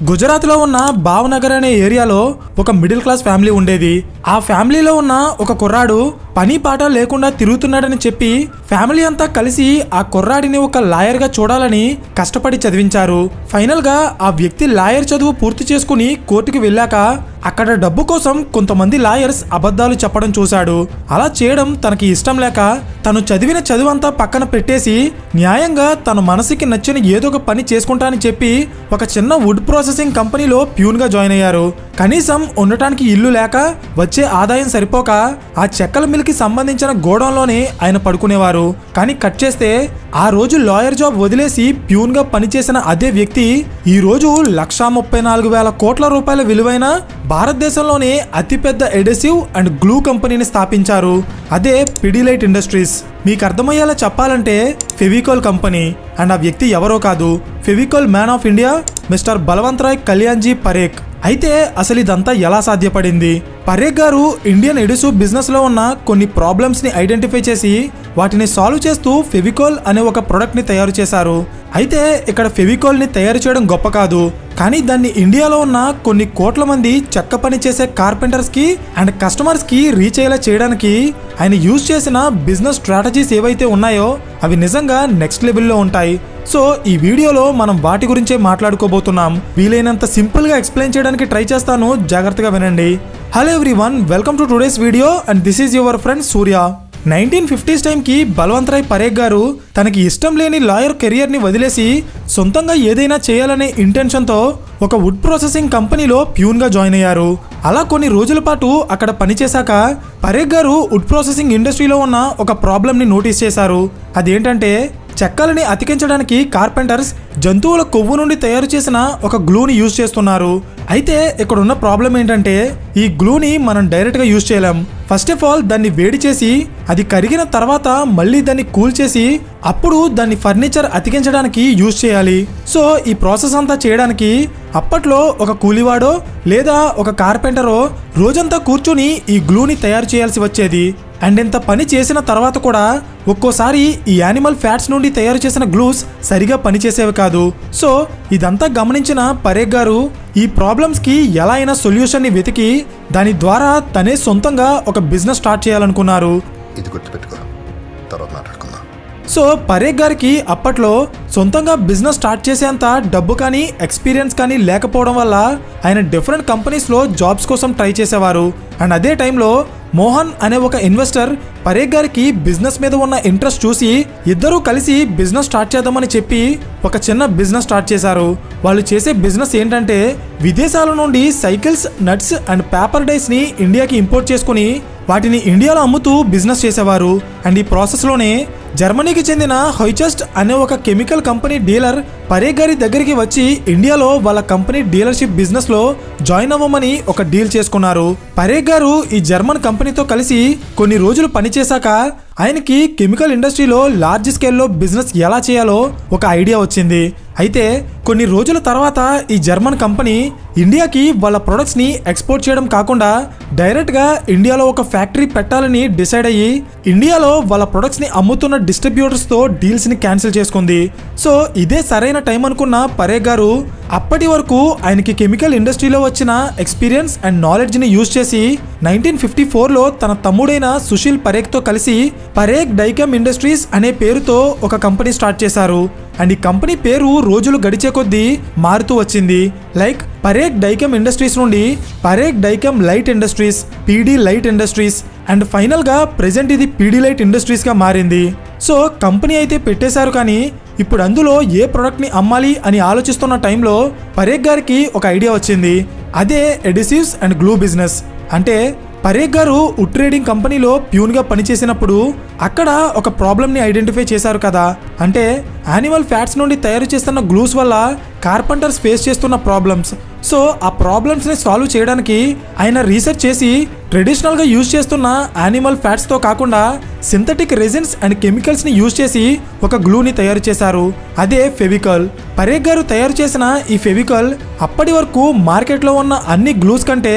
గుజరాత్లో ఉన్న భావనగర్ అనే ఏరియాలో ఒక మిడిల్ క్లాస్ ఫ్యామిలీ ఉండేది. ఆ ఫ్యామిలీలో ఉన్న ఒక కుర్రాడు పని పాట లేకుండా తిరుగుతున్నాడని చెప్పి ఫ్యామిలీ అంతా కలిసి ఆ కుర్రాడిని ఒక లాయర్గా చూడాలని కష్టపడి చదివించారు. ఫైనల్గా ఆ వ్యక్తి లాయర్ చదువు పూర్తి చేసుకుని కోర్టుకు వెళ్ళాక అక్కడ డబ్బు కోసం కొంతమంది లాయర్స్ అబద్ధాలు చెప్పడం చూశాడు. అలా చేయడం తనకి ఇష్టం లేక తను చదివిన చదువంతా పక్కన పెట్టేసి న్యాయంగా తన మనసుకి నచ్చిన ఏదో ఒక పని చేసుకుంటానని చెప్పి ఒక చిన్న వుడ్ ప్రాసెసింగ్ కంపెనీలో ప్యూన్గా జాయిన్ అయ్యారు. కనీసం ఉండటానికి ఇల్లు లేక వచ్చే ఆదాయం సరిపోక ఆ చెక్కల మిల్కి సంబంధించిన గోడౌన్లోనే ఆయన పడుకునేవారు. కానీ కట్ చేస్తే ఆ రోజు లాయర్ జాబ్ వదిలేసి ప్యూన్గా పనిచేసిన అదే వ్యక్తి ఈ రోజు 1,34,000 కోట్ల రూపాయల విలువైన భారతదేశంలోనే అతిపెద్ద ఎడెసివ్ అండ్ గ్లూ కంపెనీని స్థాపించారు. అదే పిడిలైట్ ఇండస్ట్రీస్. మీకు అర్థమయ్యేలా చెప్పాలంటే ఫెవికాల్ కంపెనీ. అండ్ ఆ వ్యక్తి ఎవరో కాదు, Fevicol man of India mister Balwant Rai Kalyanji Parekh. అయితే అసలు ఇదంతా ఎలా సాధ్యపడింది? పరేఖ్ గారు ఇండియన్ ఎడిసివ్ బిజినెస్లో ఉన్న కొన్ని ప్రాబ్లమ్స్ని ఐడెంటిఫై చేసి వాటిని సాల్వ్ చేస్తూ ఫెవికాల్ అనే ఒక ప్రోడక్ట్ని తయారు చేశారు. అయితే ఇక్కడ ఫెవికాల్ని తయారు చేయడం గొప్ప కాదు, కానీ దాన్ని ఇండియాలో ఉన్న కొన్ని కోట్ల మంది చెక్క పని చేసే కార్పెంటర్స్కి అండ్ కస్టమర్స్కి రీచ్ అయ్యేలా చేయడానికి ఆయన యూజ్ చేసిన బిజినెస్ స్ట్రాటజీస్ ఏవైతే ఉన్నాయో అవి నిజంగా నెక్స్ట్ లెవెల్లో ఉంటాయి. సో ఈ వీడియోలో మనం వాటి గురించే మాట్లాడుకోబోతున్నాం. వీలైనంత సింపుల్గా ఎక్స్ప్లెయిన్ చేయడానికి ట్రై చేస్తాను, జాగ్రత్తగా వినండి. Hello everyone, welcome to today's video and this is your friend Surya. 1950s టైంకి బలవంతరాయ్ పరేఖ్ గారు తనకి ఇష్టం లేని లాయర్ కెరియర్ని వదిలేసి సొంతంగా ఏదైనా చేయాలనే ఇంటెన్షన్తో ఒక వుడ్ ప్రాసెసింగ్ కంపెనీలో ప్యూన్గా జాయిన్ అయ్యారు. అలా కొన్ని రోజుల పాటు అక్కడ పనిచేశాక పరేఖ్ గారు వుడ్ ప్రాసెసింగ్ ఇండస్ట్రీలో ఉన్న ఒక ప్రాబ్లమ్ని నోటీస్ చేశారు. అదేంటంటే చెక్కలని అతికించడానికి కార్పెంటర్స్ జంతువుల కొవ్వు నుండి తయారు చేసిన ఒక గ్లూని యూజ్ చేస్తున్నారు. అయితే ఇక్కడ ఉన్న ప్రాబ్లం ఏంటంటే ఈ గ్లూని మనం డైరెక్ట్గా యూజ్ చేయలేం. ఫస్ట్ ఆఫ్ ఆల్ దాన్ని వేడి చేసి అది కరిగిన తర్వాత మళ్ళీ దాన్ని కూల్ చేసి అప్పుడు దాన్ని ఫర్నిచర్ అతికించడానికి యూజ్ చేయాలి. సో ఈ ప్రాసెస్ అంతా చేయడానికి అప్పట్లో ఒక కూలివాడో లేదా ఒక కార్పెంటరో రోజంతా కూర్చుని ఈ గ్లూని తయారు చేయాల్సి వచ్చేది. అండ్ ఇంత పని చేసిన తర్వాత కూడా ఒక్కోసారి ఈ యానిమల్ ఫ్యాట్స్ నుండి తయారు చేసిన గ్లూస్ సరిగా పనిచేసేవి కాదు. సో ఇదంతా గమనించిన పరేఖ్ గారు ఈ ప్రాబ్లమ్స్కి ఎలా అయినా సొల్యూషన్ని వెతికి దాని ద్వారా తనే సొంతంగా ఒక బిజినెస్ స్టార్ట్ చేయాలనుకున్నారు. ఇది గుర్తుపెట్టుకో, తర్వాత మాట్లాడుకుందాం. సో పరేఖ్ గారికి అప్పట్లో సొంతంగా బిజినెస్ స్టార్ట్ చేసేంత డబ్బు కానీ ఎక్స్పీరియన్స్ కానీ లేకపోవడం వల్ల ఆయన డిఫరెంట్ కంపెనీస్లో జాబ్స్ కోసం ట్రై చేసేవారు. అండ్ అదే టైంలో మోహన్ అనే ఒక ఇన్వెస్టర్ పరేఖ్ గారికి బిజినెస్ మీద ఉన్న ఇంట్రెస్ట్ చూసి ఇద్దరూ కలిసి బిజినెస్ స్టార్ట్ చేద్దామని చెప్పి ఒక చిన్న బిజినెస్ స్టార్ట్ చేశారు. వాళ్ళు చేసే బిజినెస్ ఏంటంటే విదేశాల నుండి సైకిల్స్, నట్స్ అండ్ పేపర్ డైస్ని ఇండియాకి ఇంపోర్ట్ చేసుకుని వాటిని ఇండియాలో అమ్ముతూ బిజినెస్ చేసేవారు. అండ్ ఈ ప్రాసెస్లోనే జర్మనీకి చెందిన హొయిచెస్ట్ అనే ఒక కెమికల్ కంపెనీ డీలర్ పరేఖ్ గారి దగ్గరికి వచ్చి ఇండియాలో వాళ్ళ కంపెనీ డీలర్షిప్ బిజినెస్లో జాయిన్ అవ్వమని ఒక డీల్ చేసుకున్నారు. పరేఖ్ గారు ఈ జర్మన్ కంపెనీతో కలిసి కొన్ని రోజులు పనిచేశాక ఆయనకి కెమికల్ ఇండస్ట్రీలో లార్జ్ స్కేల్లో బిజినెస్ ఎలా చేయాలో ఒక ఐడియా వచ్చింది. అయితే కొన్ని రోజుల తర్వాత ఈ జర్మన్ కంపెనీ ఇండియాకి వాళ్ళ ప్రొడక్ట్స్ని ఎక్స్పోర్ట్ చేయడం కాకుండా డైరెక్ట్గా ఇండియాలో ఒక ఫ్యాక్టరీ పెట్టాలని డిసైడ్ అయ్యి ఇండియాలో వాళ్ళ ప్రొడక్ట్స్ని అమ్ముతున్న డిస్ట్రిబ్యూటర్స్తో డీల్స్ని క్యాన్సిల్ చేసుకుంది. సో ఇదే సరైన టైం అనుకున్న పరేఖ్ గారు అప్పటి వరకు ఆయనకి కెమికల్ ఇండస్ట్రీలో వచ్చిన ఎక్స్పీరియన్స్ అండ్ నాలెడ్జ్ని యూజ్ చేసి 1954లో తన తమ్ముడైన సుశీల్ పరేఖ్తో కలిసి పరేఖ్ డైకెమ్ ఇండస్ట్రీస్ అనే పేరుతో ఒక కంపెనీ స్టార్ట్ చేశారు. అండ్ ఈ కంపెనీ పేరు రోజులు గడిచే కొద్దీ మారుతూ వచ్చింది. లైక్ పరేఖ్ డైకెమ్ ఇండస్ట్రీస్ నుండి Parekh Dyechem light industries, Pidilite industries and ఫైనల్గా ప్రెజెంట్ ఇది పీడీలైట్ ఇండస్ట్రీస్గా మారింది. సో కంపెనీ అయితే పెట్టేశారు, కానీ ఇప్పుడు అందులో ఏ ప్రోడక్ట్ని అమ్మాలి అని ఆలోచిస్తున్న టైంలో పరేఖ్ గారికి ఒక ఐడియా వచ్చింది. అదే ఎడిసివ్స్ అండ్ గ్లూ బిజినెస్. అంటే పరేఖ్ గారు వుడ్ ట్రేడింగ్ కంపెనీలో ప్యూన్గా పనిచేసినప్పుడు అక్కడ ఒక ప్రాబ్లమ్ని ఐడెంటిఫై చేశారు కదా. అంటే యానిమల్ ఫ్యాట్స్ నుండి తయారు చేస్తున్న గ్లూస్ వల్ల కార్పెంటర్స్ ఫేస్ చేస్తున్న ప్రాబ్లమ్స్. సో ఆ ప్రాబ్లమ్స్ని సాల్వ్ చేయడానికి ఆయన రీసెర్చ్ చేసి ట్రెడిషనల్గా యూజ్ చేస్తున్న యానిమల్ ఫ్యాట్స్తో కాకుండా సింథటిక్ రెజిన్స్ అండ్ కెమికల్స్ని యూజ్ చేసి ఒక గ్లూని తయారు చేశారు. అదే ఫెవికాల్. పరేఖ్ గారు తయారు చేసిన ఈ ఫెవికాల్ అప్పటి వరకు మార్కెట్లో ఉన్న అన్ని గ్లూస్ కంటే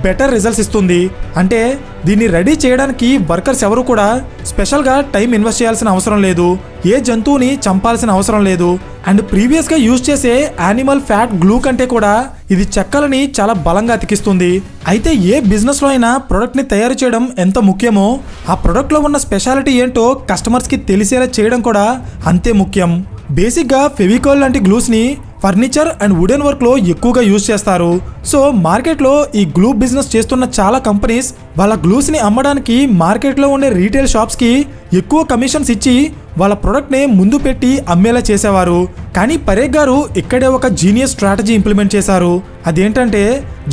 బెటర్ రిజల్ట్స్ ఇస్తుంది. అంటే దీన్ని రెడీ చేయడానికి వర్కర్స్ ఎవరు కూడా స్పెషల్గా టైం ఇన్వెస్ట్ చేయాల్సిన అవసరం లేదు, ఏ జంతువుని చంపాల్సిన అవసరం లేదు. అండ్ ప్రీవియస్గా యూజ్ చేసే యానిమల్ ఫ్యాట్ గ్లూ కంటే కూడా ఇది చెక్కలని చాలా బలంగా అతికిస్తుంది. అయితే ఏ బిజినెస్లో అయినా ప్రోడక్ట్ని తయారు చేయడం ఎంత ముఖ్యమో ఆ ప్రోడక్ట్లో ఉన్న స్పెషాలిటీ ఏంటో కస్టమర్స్కి తెలిసేలా చేయడం కూడా అంతే ముఖ్యం. బేసిక్గా ఫెవికాల్ లాంటి గ్లూస్ని ఫర్నిచర్ అండ్ వుడెన్ వర్క్లో ఎక్కువగా యూజ్ చేస్తారు. సో మార్కెట్లో ఈ గ్లూ బిజినెస్ చేస్తున్న చాలా కంపెనీస్ వాళ్ళ గ్లూస్ని అమ్మడానికి మార్కెట్లో ఉండే రీటైల్ షాప్స్కి ఎక్కువ కమిషన్స్ ఇచ్చి వాళ్ళ ప్రోడక్ట్ని ముందు పెట్టి అమ్మేలా చేసేవారు. కానీ పరేఖ్ గారు ఇక్కడే ఒక జీనియస్ స్ట్రాటజీ ఇంప్లిమెంట్ చేశారు. అదేంటంటే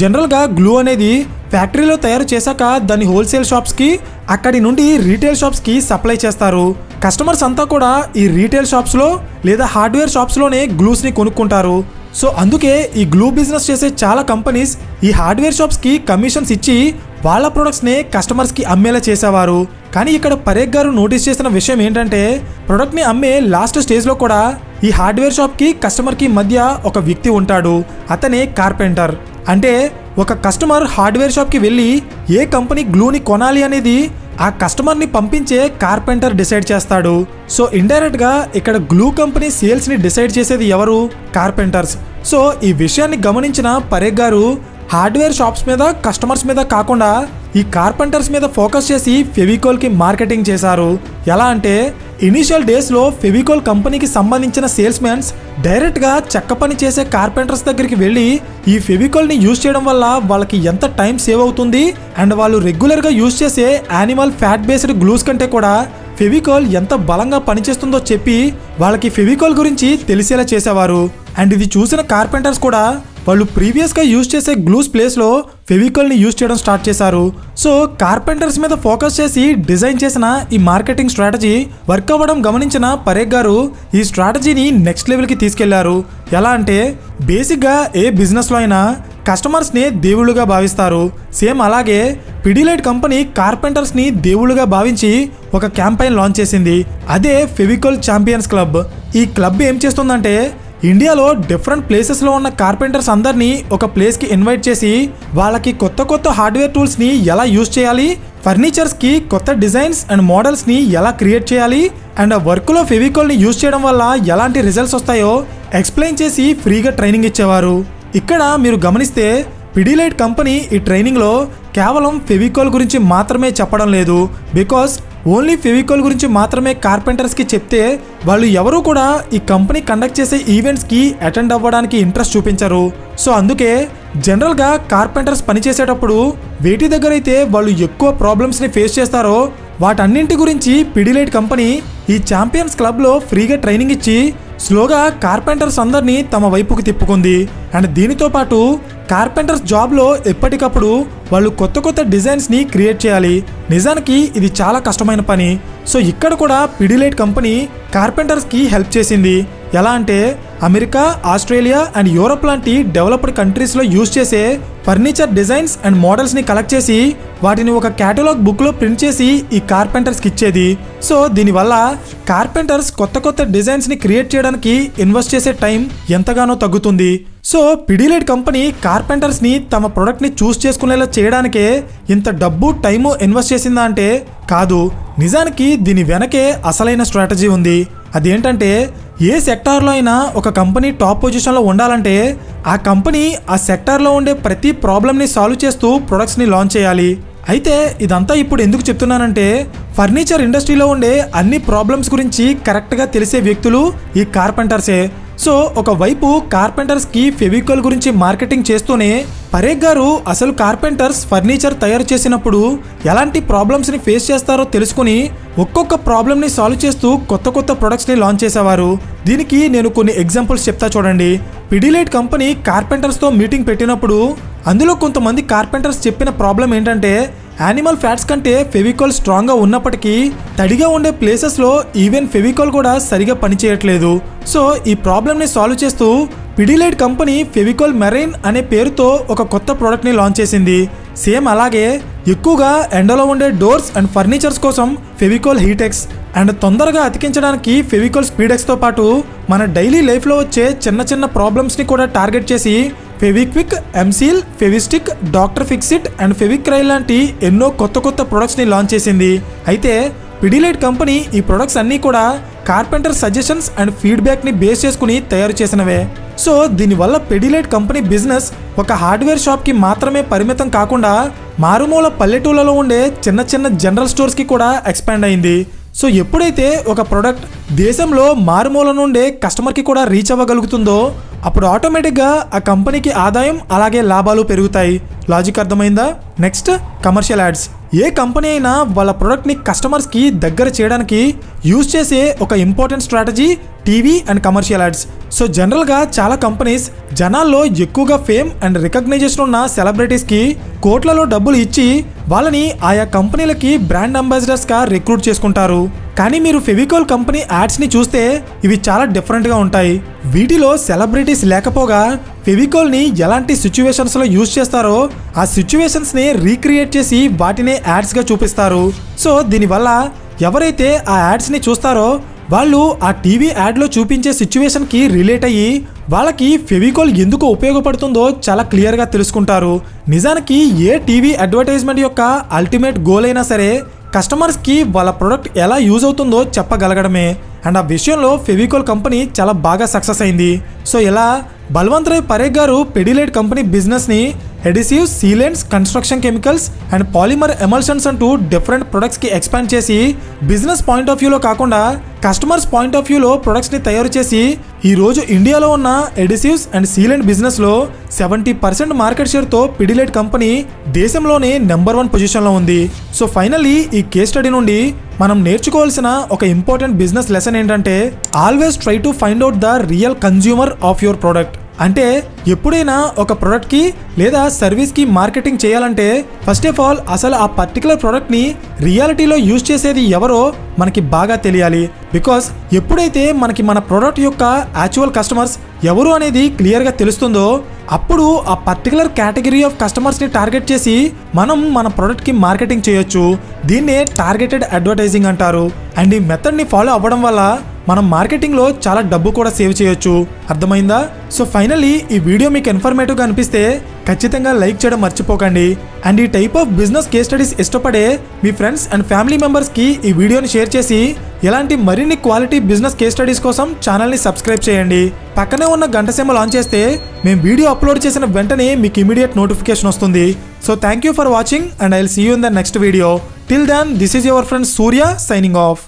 జనరల్గా గ్లూ అనేది ఫ్యాక్టరీలో తయారు చేశాక దాన్ని హోల్సేల్ షాప్స్కి, అక్కడి నుండి రీటైల్ షాప్స్కి సప్లై చేస్తారు. కస్టమర్స్ అంతా కూడా ఈ రీటైల్ షాప్స్లో లేదా హార్డ్వేర్ షాప్స్లోనే గ్లూస్ని కొనుక్కుంటారు. సో అందుకే ఈ గ్లూ బిజినెస్ చేసే చాలా కంపెనీస్ ఈ హార్డ్వేర్ షాప్స్కి కమిషన్స్ ఇచ్చి వాళ్ళ ప్రొడక్ట్స్ని కస్టమర్స్కి అమ్మేలా చేసేవారు. కానీ ఇక్కడ పరేఖ్ గారు నోటీస్ చేసిన విషయం ఏంటంటే ప్రొడక్ట్ని అమ్మే లాస్ట్ స్టేజ్లో కూడా ఈ హార్డ్వేర్ షాప్కి కస్టమర్కి మధ్య ఒక వ్యక్తి ఉంటాడు. అతనే కార్పెంటర్. అంటే ఒక కస్టమర్ హార్డ్వేర్ షాప్కి వెళ్ళి ఏ కంపెనీ గ్లూని కొనాలి అనేది ఆ కస్టమర్ని పంపించే కార్పెంటర్ డిసైడ్ చేస్తాడు. సో ఇండైరెక్ట్గా ఇక్కడ గ్లూ కంపెనీ సేల్స్ని డిసైడ్ చేసేది ఎవరు? కార్పెంటర్స్. సో ఈ విషయాన్ని గమనించిన పరేఖ్ గారు హార్డ్వేర్ షాప్స్ మీద, కస్టమర్స్ మీద కాకుండా ఈ కార్పెంటర్స్ మీద ఫోకస్ చేసి ఫెవికాల్కి మార్కెటింగ్ చేశారు. ఎలా అంటే ఇనీషియల్ డేస్లో ఫెవికాల్ కంపెనీకి సంబంధించిన సేల్స్మెన్స్ డైరెక్ట్గా చెక్క పని చేసే కార్పెంటర్స్ దగ్గరికి వెళ్ళి ఈ ఫెవికాల్ని యూజ్ చేయడం వల్ల వాళ్ళకి ఎంత టైం సేవ్ అవుతుంది అండ్ వాళ్ళు రెగ్యులర్గా యూజ్ చేసే యానిమల్ ఫ్యాట్ బేస్డ్ గ్లూస్ కంటే కూడా ఫెవికాల్ ఎంత బలంగా పనిచేస్తుందో చెప్పి వాళ్ళకి ఫెవికాల్ గురించి తెలిసేలా చేసేవారు. అండ్ ఇది చూసిన కార్పెంటర్స్ కూడా వాళ్ళు ప్రీవియస్గా యూజ్ చేసే గ్లూస్ ప్లేస్లో ఫెవికాల్ని యూజ్ చేయడం స్టార్ట్ చేశారు. సో కార్పెంటర్స్ మీద ఫోకస్ చేసి డిజైన్ చేసిన ఈ మార్కెటింగ్ స్ట్రాటజీ వర్క్ అవ్వడం గమనించిన పరేఖ్ గారు ఈ స్ట్రాటజీని నెక్స్ట్ లెవెల్కి తీసుకెళ్లారు. ఎలా అంటే బేసిక్గా ఏ బిజినెస్లో అయినా కస్టమర్స్ని దేవుళ్ళుగా భావిస్తారు. సేమ్ అలాగే పిడిలైట్ కంపెనీ కార్పెంటర్స్ని దేవుళ్ళుగా భావించి ఒక క్యాంపెయిన్ లాంచ్ చేసింది. అదే ఫెవికాల్ ఛాంపియన్స్ క్లబ్. ఈ క్లబ్ ఏం చేస్తుందంటే ఇండియాలో డిఫరెంట్ ప్లేసెస్లో ఉన్న కార్పెంటర్స్ అందరినీ ఒక ప్లేస్కి ఇన్వైట్ చేసి వాళ్ళకి కొత్త కొత్త హార్డ్వేర్ టూల్స్ని ఎలా యూజ్ చేయాలి, ఫర్నిచర్స్కి కొత్త డిజైన్స్ అండ్ మోడల్స్ని ఎలా క్రియేట్ చేయాలి అండ్ ఆ వర్క్లో ఫెవికాల్ని యూజ్ చేయడం వల్ల ఎలాంటి రిజల్ట్స్ వస్తాయో ఎక్స్ప్లెయిన్ చేసి ఫ్రీగా ట్రైనింగ్ ఇచ్చేవారు. ఇక్కడ మీరు గమనిస్తే పిడిలైట్ కంపెనీ ఈ ట్రైనింగ్లో కేవలం ఫెవికాల్ గురించి మాత్రమే చెప్పడం లేదు. బికాస్ ఓన్లీ ఫెవికాల్ గురించి మాత్రమే కార్పెంటర్స్కి చెప్తే వాళ్ళు ఎవరు కూడా ఈ కంపెనీ కండక్ట్ చేసే ఈవెంట్స్కి అటెండ్ అవ్వడానికి ఇంట్రెస్ట్ చూపించరు. సో అందుకే జనరల్గా కార్పెంటర్స్ పనిచేసేటప్పుడు వేటి దగ్గర అయితే వాళ్ళు ఎక్కువ ప్రాబ్లమ్స్ని ఫేస్ చేస్తారో వాటన్నింటి గురించి పిడిలైట్ కంపెనీ ఈ ఛాంపియన్స్ క్లబ్లో ఫ్రీగా ట్రైనింగ్ ఇచ్చి స్లోగా కార్పెంటర్స్ అందరినీ తమ వైపుకు తిప్పుకుంది. అండ్ దీనితో పాటు కార్పెంటర్స్ జాబ్లో ఎప్పటికప్పుడు వాళ్ళు కొత్త కొత్త డిజైన్స్ని క్రియేట్ చేయాలి. నిజానికి ఇది చాలా కష్టమైన పని. సో ఇక్కడ కూడా పిడిలైట్ కంపెనీ కార్పెంటర్స్కి హెల్ప్ చేసింది. ఎలా అంటే అమెరికా, ఆస్ట్రేలియా అండ్ యూరోప్ లాంటి డెవలప్డ్ కంట్రీస్లో యూజ్ చేసే ఫర్నిచర్ డిజైన్స్ అండ్ మోడల్స్ని కలెక్ట్ చేసి వాటిని ఒక క్యాటలాగ్ బుక్లో ప్రింట్ చేసి ఈ కార్పెంటర్స్కి ఇచ్చేది. సో దీనివల్ల కార్పెంటర్స్ కొత్త కొత్త డిజైన్స్ని క్రియేట్ చేయడానికి ఇన్వెస్ట్ చేసే టైం ఎంతగానో తగ్గుతుంది. సో పిడిలైట్ కంపెనీ కార్పెంటర్స్ని తమ ప్రొడక్ట్ని చూస్ చేసుకునేలా చేయడానికే ఇంత డబ్బు టైము ఇన్వెస్ట్ చేసిందా అంటే కాదు. నిజానికి దీని వెనకే అసలైన స్ట్రాటజీ ఉంది. అదేంటంటే ఏ సెక్టార్లో అయినా ఒక కంపెనీ టాప్ పొజిషన్లో ఉండాలంటే ఆ కంపెనీ ఆ సెక్టార్లో ఉండే ప్రతి ప్రాబ్లమ్ని సాల్వ్ చేస్తూ ప్రొడక్ట్స్ని లాంచ్ చేయాలి. అయితే ఇదంతా ఇప్పుడు ఎందుకు చెప్తున్నానంటే ఫర్నిచర్ ఇండస్ట్రీలో ఉండే అన్ని ప్రాబ్లమ్స్ గురించి కరెక్ట్గా తెలిసే వ్యక్తులు ఈ కార్పెంటర్సే. సో ఒకవైపు కార్పెంటర్స్కి ఫెవికాల్ గురించి మార్కెటింగ్ చేస్తూనే పరేఖ్ గారు అసలు కార్పెంటర్స్ ఫర్నిచర్ తయారు చేసినప్పుడు ఎలాంటి ప్రాబ్లమ్స్ని ఫేస్ చేస్తారో తెలుసుకుని ఒక్కొక్క ప్రాబ్లమ్ని సాల్వ్ చేస్తూ కొత్త కొత్త ప్రొడక్ట్స్ని లాంచ్ చేసేవారు. దీనికి నేను కొన్ని ఎగ్జాంపుల్స్ చెప్తా చూడండి. పిడిలైట్ కంపెనీ కార్పెంటర్స్తో మీటింగ్ పెట్టినప్పుడు అందులో కొంతమంది కార్పెంటర్స్ చెప్పిన ప్రాబ్లం ఏంటంటే యానిమల్ ఫ్యాట్స్ కంటే ఫెవికాల్ స్ట్రాంగ్గా ఉన్నప్పటికీ తడిగా ఉండే ప్లేసెస్లో ఈవెన్ ఫెవికాల్ కూడా సరిగా పనిచేయట్లేదు. సో ఈ ప్రాబ్లమ్ని సాల్వ్ చేస్తూ పిడిలైట్ కంపెనీ ఫెవికాల్ మెరైన్ అనే పేరుతో ఒక కొత్త ప్రోడక్ట్ని లాంచ్ చేసింది. సేమ్ అలాగే ఎక్కువగా ఎండలో ఉండే డోర్స్ అండ్ ఫర్నిచర్స్ కోసం ఫెవికాల్ హీటెక్స్ అండ్ తొందరగా అతికించడానికి ఫెవికాల్ స్పీడెక్స్తో పాటు మన డైలీ లైఫ్లో వచ్చే చిన్న చిన్న ప్రాబ్లమ్స్ని కూడా టార్గెట్ చేసి ఫెవిక్విక్, ఎంసీల్, ఫెవిస్టిక్, డాక్టర్ ఫిక్సిట్ అండ్ ఫెవిక్రైల్ లాంటి ఎన్నో కొత్త ప్రొడక్ట్స్ని లాంచ్ చేసింది. అయితే పిడిలైట్ కంపెనీ ఈ ప్రొడక్ట్స్ అన్నీ కూడా కార్పెంటర్ సజెషన్స్ అండ్ ఫీడ్బ్యాక్ని బేస్ చేసుకుని తయారు చేసినవే. సో దీనివల్ల పిడిలైట్ కంపెనీ బిజినెస్ ఒక హార్డ్వేర్ షాప్కి మాత్రమే పరిమితం కాకుండా మారుమూల పల్లెటూళ్ళలో ఉండే చిన్న జనరల్ స్టోర్స్కి కూడా ఎక్స్పాండ్ అయింది. సో ఎప్పుడైతే ఒక ప్రోడక్ట్ దేశంలో మారుమూల నుండే కస్టమర్కి కూడా రీచ్ అవ్వగలుగుతుందో అప్పుడు ఆటోమేటిక్గా ఆ కంపెనీకి ఆదాయం అలాగే లాభాలు పెరుగుతాయి. లాజిక్ అర్థమైందా? Next commercial ads. ఏ కంపెనీ అయినా వాళ్ళ ప్రోడక్ట్ని కస్టమర్స్కి దగ్గర చేయడానికి యూజ్ చేసే ఒక important strategy TV and commercial ads. So జనరల్గా చాలా కంపెనీస్ జనాల్లో ఎక్కువగా ఫేమ్ అండ్ రికగ్నైజేషన్ ఉన్న సెలబ్రిటీస్కి కోట్లలో డబ్బులు ఇచ్చి వాళ్ళని ఆయా కంపెనీలకి బ్రాండ్ అంబాసిడర్స్గా రిక్రూట్ చేసుకుంటారు. కానీ మీరు ఫెవికాల్ కంపెనీ యాడ్స్ని చూస్తే ఇవి చాలా డిఫరెంట్గా ఉంటాయి. వీటిలో సెలబ్రిటీస్ లేకపోగా ఫెవికాల్ని ఎలాంటి సిచ్యువేషన్స్లో యూజ్ చేస్తారో ఆ సిచ్యువేషన్స్ని రీక్రియేట్ చేసి వాటినే యాడ్స్గా చూపిస్తారు. సో దీనివల్ల ఎవరైతే ఆ యాడ్స్ని చూస్తారో వాళ్ళు ఆ టీవీ యాడ్లో చూపించే సిచ్యువేషన్కి రిలేట్ అయ్యి వాళ్ళకి ఫెవికాల్ ఎందుకు ఉపయోగపడుతుందో చాలా క్లియర్గా తెలుసుకుంటారు. నిజానికి ఏ టీవీ అడ్వర్టైజ్మెంట్ యొక్క అల్టిమేట్ గోల్ అయినా సరే కస్టమర్స్కి వాళ్ళ ప్రోడక్ట్ ఎలా యూజ్ అవుతుందో చెప్పగలగడమే. అండ్ ఆ విషయంలో ఫెవికాల్ కంపెనీ చాలా బాగా సక్సెస్ అయింది. సో ఇలా బల్వంత్ రాయ్ పరేఖ్ గారు పిడిలైట్ కంపెనీ బిజినెస్ని ఎడిసివ్స్, sealants, construction chemicals and polymer emulsions అంటూ డిఫరెంట్ ప్రొడక్ట్స్కి ఎక్స్పాండ్ చేసి బిజినెస్ పాయింట్ ఆఫ్ వ్యూలో కాకుండా కస్టమర్స్ పాయింట్ ఆఫ్ వ్యూలో ప్రొడక్ట్స్ని తయారు చేసి ఈరోజు ఇండియాలో ఉన్న ఎడిసివ్స్ అండ్ సీలెంట్ బిజినెస్లో 70% మార్కెట్ షేర్తో పిడిలైట్ కంపెనీ దేశంలోనే నెంబర్ 1 పొజిషన్లో ఉంది. సో ఫైనల్లీ ఈ కేస్ స్టడీ నుండి మనం నేర్చుకోవాల్సిన ఒక ఇంపార్టెంట్ బిజినెస్ లెసన్ ఏంటంటే always try to find out the real consumer of your product. అంటే ఎప్పుడైనా ఒక ప్రోడక్ట్కి లేదా సర్వీస్కి మార్కెటింగ్ చేయాలంటే ఫస్ట్ ఆఫ్ ఆల్ అసలు ఆ పర్టికులర్ ప్రోడక్ట్ని రియాలిటీలో యూజ్ చేసేది ఎవరో మనకి బాగా తెలియాలి. బికాస్ ఎప్పుడైతే మనకి మన ప్రోడక్ట్ యొక్క యాక్చువల్ కస్టమర్స్ ఎవరు అనేది క్లియర్గా తెలుస్తుందో అప్పుడు ఆ పర్టికులర్ కేటగిరీ ఆఫ్ కస్టమర్స్ని టార్గెట్ చేసి మనం మన ప్రోడక్ట్కి మార్కెటింగ్ చేయొచ్చు. దీన్నే టార్గెటెడ్ అడ్వర్టైజింగ్ అంటారు. అండ్ ఈ మెథడ్ని ఫాలో అవ్వడం వల్ల మనం మార్కెటింగ్లో చాలా డబ్బు కూడా సేవ్ చేయొచ్చు. అర్థమైందా? సో ఫైనల్లీ ఈ వీడియో మీకు ఇన్ఫర్మేటివ్గా అనిపిస్తే ఖచ్చితంగా లైక్ చేయడం మర్చిపోకండి. అండ్ ఈ type of business case studies ఇష్టపడే మీ ఫ్రెండ్స్ అండ్ ఫ్యామిలీ మెంబర్స్కి ఈ వీడియోని షేర్ చేసి ఇలాంటి మరిన్ని క్వాలిటీ బిజినెస్ కేస్ స్టడీస్ కోసం ఛానల్ని సబ్స్క్రైబ్ చేయండి. పక్కనే ఉన్న గంట సింబల్ ఆన్ చేస్తే మేము వీడియో అప్లోడ్ చేసిన వెంటనే మీకు ఇమీడియట్ నోటిఫికేషన్ వస్తుంది. So thank you for watching and I will see you in the next video. Till then this is your friend Surya signing of.